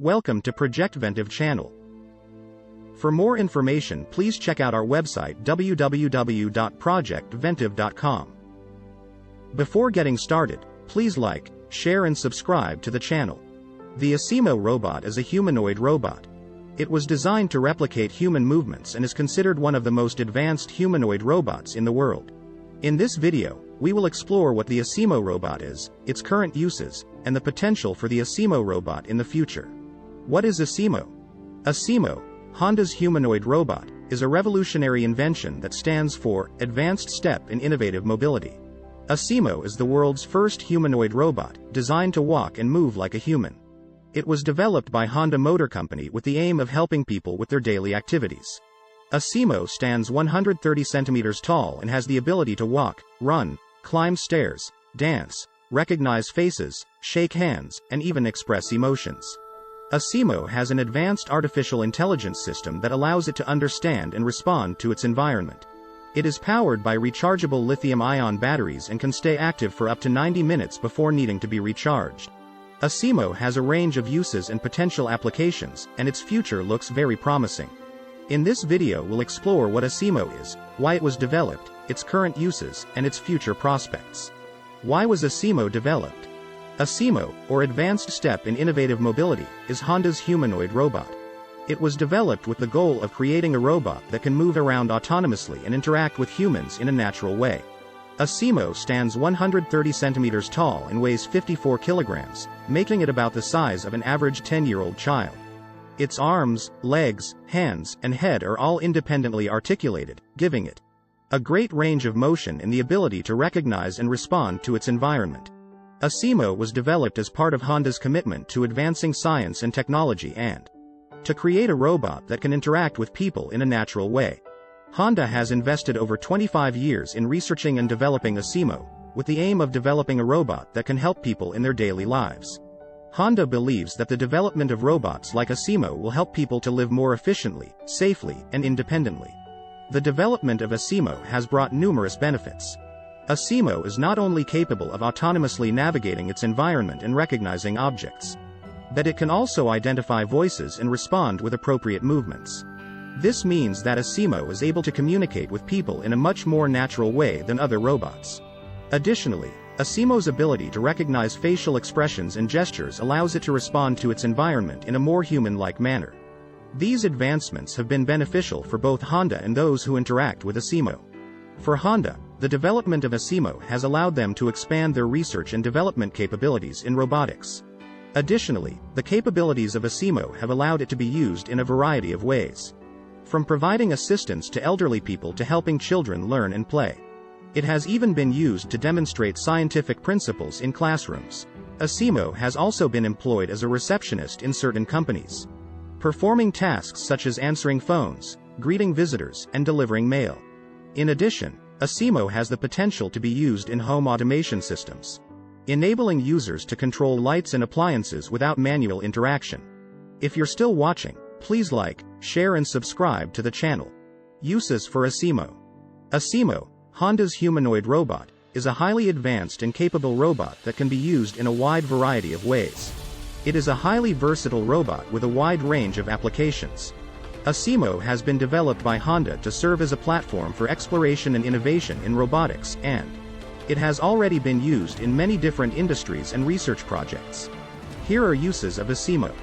Welcome to Projectventive channel. For more information, please check out our website www.projectventive.com. Before getting started, please like, share and subscribe to the channel. The Asimo robot is a humanoid robot. It was designed to replicate human movements and is considered one of the most advanced humanoid robots in the world. In this video, we will explore what the Asimo robot is, its current uses, and the potential for the Asimo robot in the future. What is Asimo? Asimo, Honda's humanoid robot, is a revolutionary invention that stands for Advanced Step in Innovative Mobility. Asimo is the world's first humanoid robot, designed to walk and move like a human. It was developed by Honda Motor Company with the aim of helping people with their daily activities. Asimo stands 130 centimeters tall and has the ability to walk, run, climb stairs, dance, recognize faces, shake hands, and even express emotions. Asimo has an advanced artificial intelligence system that allows it to understand and respond to its environment. It is powered by rechargeable lithium-ion batteries and can stay active for up to 90 minutes before needing to be recharged. Asimo has a range of uses and potential applications, and its future looks very promising. In this video we'll explore what Asimo is, why it was developed, its current uses, and its future prospects. Why was Asimo developed? Asimo, or Advanced Step in Innovative Mobility, is Honda's humanoid robot. It was developed with the goal of creating a robot that can move around autonomously and interact with humans in a natural way. Asimo stands 130 centimeters tall and weighs 54 kilograms, making it about the size of an average 10-year-old child. Its arms, legs, hands, and head are all independently articulated, giving it a great range of motion and the ability to recognize and respond to its environment. Asimo was developed as part of Honda's commitment to advancing science and technology and to create a robot that can interact with people in a natural way. Honda has invested over 25 years in researching and developing Asimo, with the aim of developing a robot that can help people in their daily lives. Honda believes that the development of robots like Asimo will help people to live more efficiently, safely, and independently. The development of Asimo has brought numerous benefits. Asimo is not only capable of autonomously navigating its environment and recognizing objects, but it can also identify voices and respond with appropriate movements. This means that Asimo is able to communicate with people in a much more natural way than other robots. Additionally, Asimo's ability to recognize facial expressions and gestures allows it to respond to its environment in a more human-like manner. These advancements have been beneficial for both Honda and those who interact with Asimo. For Honda, the development of Asimo has allowed them to expand their research and development capabilities in robotics. Additionally, the capabilities of Asimo have allowed it to be used in a variety of ways. From providing assistance to elderly people to helping children learn and play. It has even been used to demonstrate scientific principles in classrooms. Asimo has also been employed as a receptionist in certain companies, performing tasks such as answering phones, greeting visitors, and delivering mail. In addition, Asimo has the potential to be used in home automation systems, enabling users to control lights and appliances without manual interaction. If you're still watching, please like, share and subscribe to the channel. Uses for Asimo. Asimo, Honda's humanoid robot, is a highly advanced and capable robot that can be used in a wide variety of ways. It is a highly versatile robot with a wide range of applications. Asimo has been developed by Honda to serve as a platform for exploration and innovation in robotics, and it has already been used in many different industries and research projects. Here are uses of Asimo.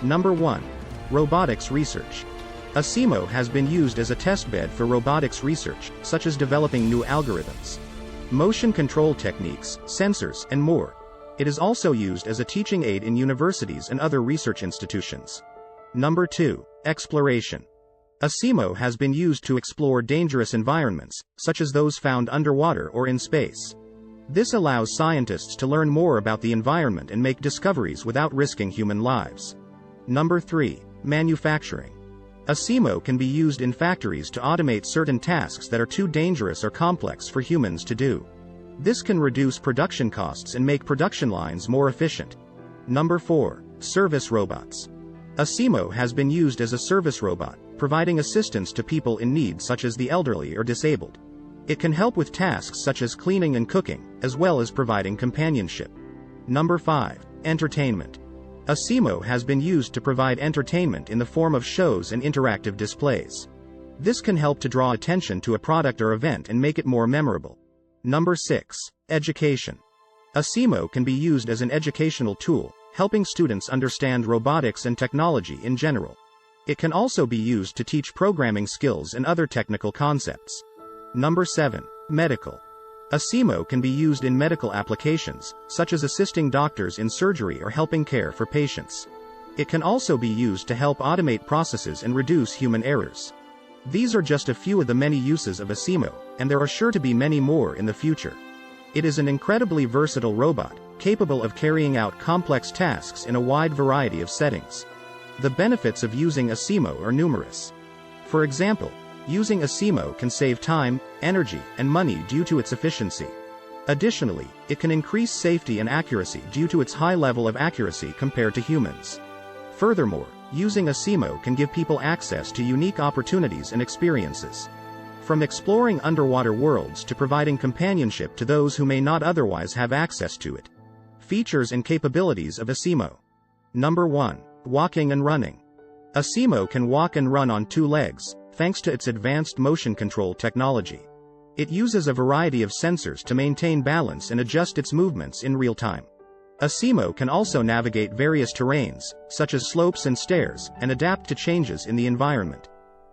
Number 1. Robotics research. Asimo has been used as a testbed for robotics research, such as developing new algorithms, motion control techniques, sensors, and more. It is also used as a teaching aid in universities and other research institutions. Number 2. Exploration. Asimo has been used to explore dangerous environments, such as those found underwater or in space. This allows scientists to learn more about the environment and make discoveries without risking human lives. Number 3. Manufacturing. Asimo can be used in factories to automate certain tasks that are too dangerous or complex for humans to do. This can reduce production costs and make production lines more efficient. Number 4. Service robots. Asimo has been used as a service robot, providing assistance to people in need such as the elderly or disabled. It can help with tasks such as cleaning and cooking, as well as providing companionship. Number 5. Entertainment. Asimo has been used to provide entertainment in the form of shows and interactive displays. This can help to draw attention to a product or event and make it more memorable. Number 6. Education. Asimo can be used as an educational tool, helping students understand robotics and technology in general. It can also be used to teach programming skills and other technical concepts. Number 7. Medical. Asimo can be used in medical applications, such as assisting doctors in surgery or helping care for patients. It can also be used to help automate processes and reduce human errors. These are just a few of the many uses of Asimo, and there are sure to be many more in the future. It is an incredibly versatile robot, capable of carrying out complex tasks in a wide variety of settings. The benefits of using Asimo are numerous. For example, using Asimo can save time, energy, and money due to its efficiency. Additionally, it can increase safety and accuracy due to its high level of accuracy compared to humans. Furthermore, using Asimo can give people access to unique opportunities and experiences. From exploring underwater worlds to providing companionship to those who may not otherwise have access to it. Features and capabilities of Asimo. Number 1. Walking and running. Asimo can walk and run on 2 legs, thanks to its advanced motion control technology. It uses a variety of sensors to maintain balance and adjust its movements in real time. Asimo can also navigate various terrains, such as slopes and stairs, and adapt to changes in the environment.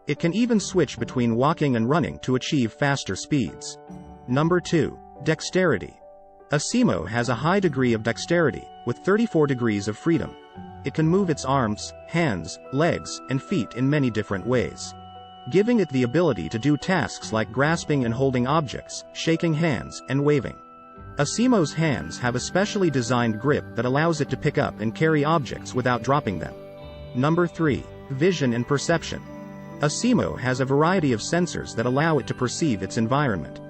It can even switch between walking and running to achieve faster speeds. Number 2. Dexterity. Asimo has a high degree of dexterity, with 34 degrees of freedom. It can move its arms, hands, legs, and feet in many different ways, giving it the ability to do tasks like grasping and holding objects, shaking hands, and waving. Asimo's hands have a specially designed grip that allows it to pick up and carry objects without dropping them. Number 3. Vision and perception. Asimo has a variety of sensors that allow it to perceive its environment.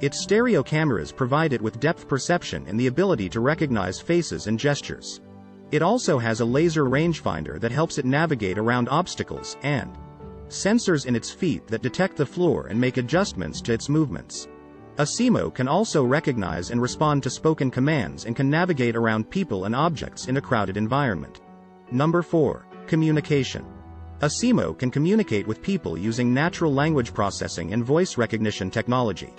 Its stereo cameras provide it with depth perception and the ability to recognize faces and gestures. It also has a laser rangefinder that helps it navigate around obstacles, and sensors in its feet that detect the floor and make adjustments to its movements. Asimo can also recognize and respond to spoken commands and can navigate around people and objects in a crowded environment. Number 4. Communication. Asimo can communicate with people using natural language processing and voice recognition technology.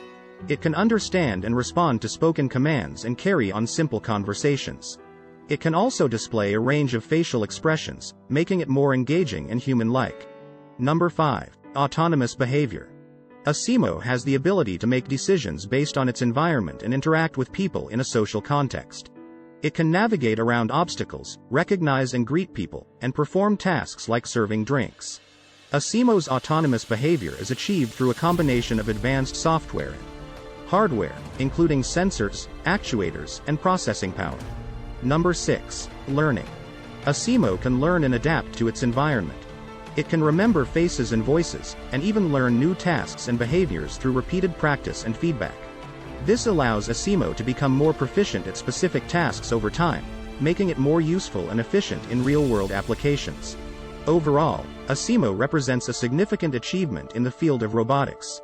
It can understand and respond to spoken commands and carry on simple conversations. It can also display a range of facial expressions, making it more engaging and human-like. Number 5. Autonomous behavior. Asimo has the ability to make decisions based on its environment and interact with people in a social context. It can navigate around obstacles, recognize and greet people, and perform tasks like serving drinks. Asimo's autonomous behavior is achieved through a combination of advanced software and hardware, including sensors, actuators, and processing power. Number 6. Learning. Asimo can learn and adapt to its environment. It can remember faces and voices, and even learn new tasks and behaviors through repeated practice and feedback. This allows Asimo to become more proficient at specific tasks over time, making it more useful and efficient in real-world applications. Overall, Asimo represents a significant achievement in the field of robotics.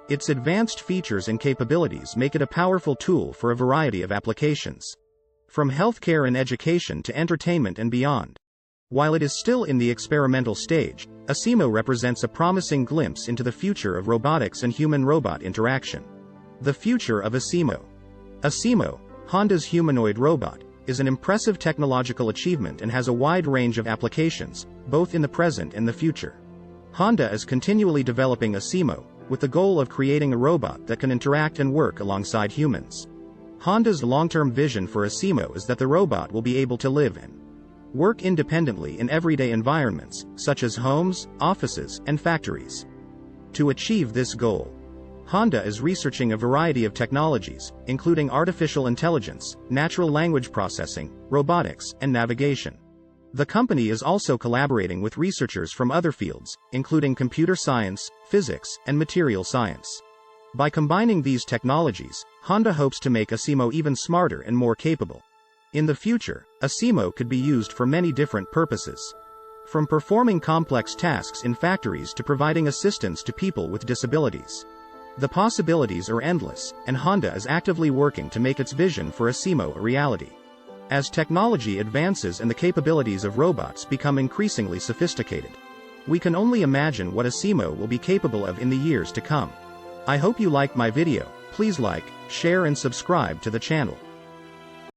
Its advanced features and capabilities make it a powerful tool for a variety of applications, from healthcare and education to entertainment and beyond. While it is still in the experimental stage, Asimo represents a promising glimpse into the future of robotics and human-robot interaction. The future of Asimo. Asimo, Honda's humanoid robot, is an impressive technological achievement and has a wide range of applications, both in the present and the future. Honda is continually developing Asimo, with the goal of creating a robot that can interact and work alongside humans. Honda's long-term vision for Asimo is that the robot will be able to live and work independently in everyday environments, such as homes, offices, and factories. To achieve this goal, Honda is researching a variety of technologies, including artificial intelligence, natural language processing, robotics, and navigation. The company is also collaborating with researchers from other fields, including computer science, physics, and material science. By combining these technologies, Honda hopes to make Asimo even smarter and more capable. In the future, Asimo could be used for many different purposes, from performing complex tasks in factories to providing assistance to people with disabilities. The possibilities are endless, and Honda is actively working to make its vision for Asimo a reality. as technology advances and the capabilities of robots become increasingly sophisticated. We can only imagine what Asimo will be capable of in the years to come. I hope you liked my video. Please like, share and subscribe to the channel.